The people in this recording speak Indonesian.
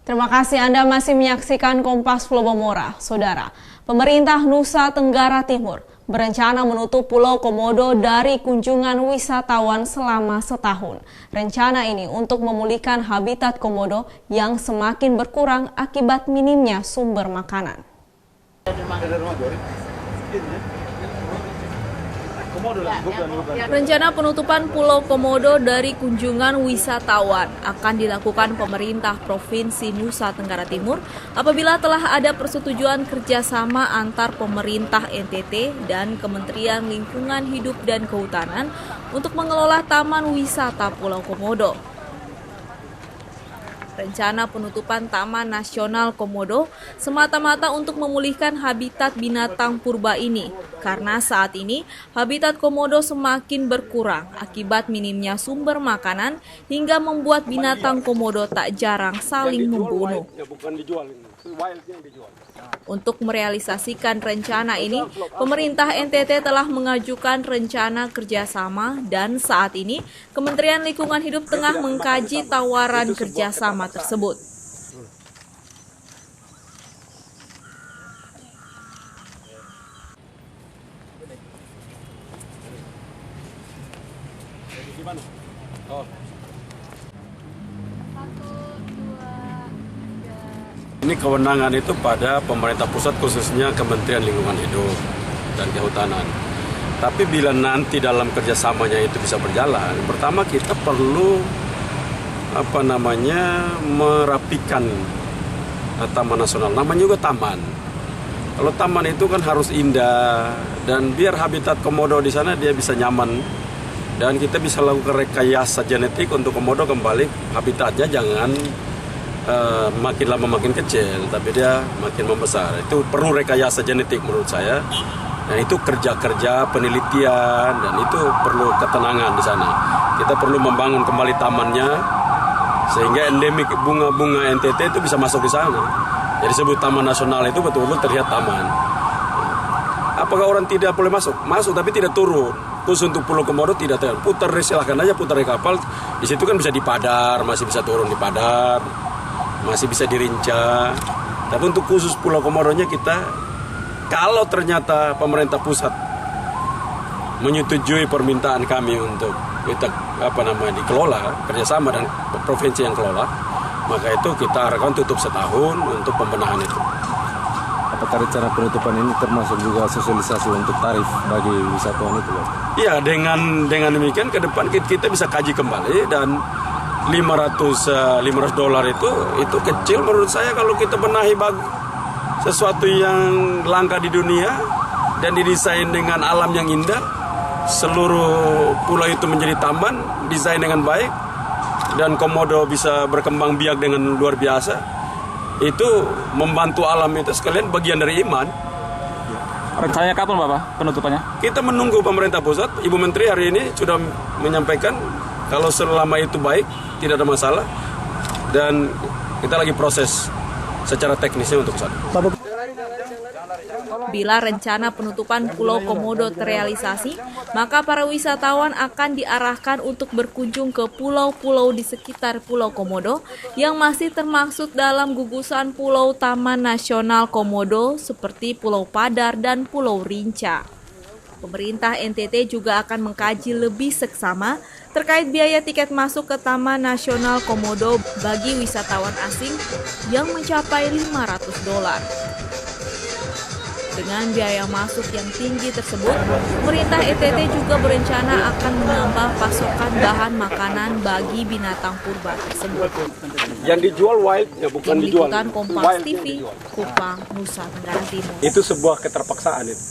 Terima kasih Anda masih menyaksikan Kompas Flobomora. Saudara, pemerintah Nusa Tenggara Timur berencana menutup Pulau Komodo dari kunjungan wisatawan selama setahun. Rencana ini untuk memulihkan habitat komodo yang semakin berkurang akibat minimnya sumber makanan. Rencana penutupan Pulau Komodo dari kunjungan wisatawan akan dilakukan pemerintah Provinsi Nusa Tenggara Timur apabila telah ada persetujuan kerjasama antar pemerintah NTT dan Kementerian Lingkungan Hidup dan Kehutanan untuk mengelola Taman Wisata Pulau Komodo. Rencana penutupan Taman Nasional Komodo semata-mata untuk memulihkan habitat binatang purba ini, karena saat ini habitat komodo semakin berkurang akibat minimnya sumber makanan hingga membuat binatang komodo tak jarang saling membunuh. Untuk merealisasikan rencana ini, pemerintah NTT telah mengajukan rencana kerjasama dan saat ini Kementerian Lingkungan Hidup tengah mengkaji tawaran kerjasama tersebut. Ini kewenangan itu pada pemerintah pusat, khususnya Kementerian Lingkungan Hidup dan Kehutanan. Tapi bila nanti dalam kerjasamanya itu bisa berjalan, pertama kita perlu merapikan Taman Nasional. Namanya juga taman. Kalau taman itu kan harus indah dan biar habitat komodo di sana dia bisa nyaman dan kita bisa lakukan rekayasa genetik untuk komodo kembali habitatnya jangan makin lama makin kecil, tapi dia makin membesar. Itu perlu rekayasa genetik menurut saya. Dan itu kerja-kerja penelitian dan itu perlu ketenangan di sana. Kita perlu membangun kembali tamannya sehingga endemik bunga-bunga NTT itu bisa masuk di sana. Jadi sebut Taman Nasional itu betul-betul terlihat taman. Apakah orang tidak boleh masuk? Masuk tapi tidak turun. Khusus untuk Pulau Komodo tidak turun. Putar, silahkan aja putar di kapal. Di situ kan bisa di Padar, masih bisa turun di Padar. Masih bisa dirinca. Tapi untuk khusus Pulau Komodonya kita, kalau ternyata pemerintah pusat menyetujui permintaan kami untuk kita dikelola kerjasama dan provinsi yang kelola, maka itu kita arahkan tutup setahun untuk pembenahan itu. Apakah rencana penutupan ini termasuk juga sosialisasi untuk tarif bagi wisatawan itu? Iya, dengan demikian ke depan kita bisa kaji kembali dan $500 itu kecil menurut saya kalau kita benahi sesuatu yang langka di dunia dan didesain dengan alam yang indah, seluruh pulau itu menjadi taman, desain dengan baik dan komodo bisa berkembang biak dengan luar biasa. Itu membantu alam itu sekalian bagian dari iman. Rencananya kapan Bapak penutupannya? Kita menunggu pemerintah pusat. Ibu Menteri hari ini sudah menyampaikan kalau selama itu baik, tidak ada masalah. Dan kita lagi proses secara teknisnya untuk sana. Bila rencana penutupan Pulau Komodo terrealisasi, maka para wisatawan akan diarahkan untuk berkunjung ke pulau-pulau di sekitar Pulau Komodo yang masih termaksud dalam gugusan Pulau Taman Nasional Komodo seperti Pulau Padar dan Pulau Rinca. Pemerintah NTT juga akan mengkaji lebih seksama terkait biaya tiket masuk ke Taman Nasional Komodo bagi wisatawan asing yang mencapai $500. Dengan biaya masuk yang tinggi tersebut, pemerintah NTT juga berencana akan menambah pasokan bahan makanan bagi binatang purba tersebut. Yang dijual wild, ya bukan dijual. Kompas TV, Kupang, Nusa Tenggara Timur. Itu sebuah keterpaksaan itu.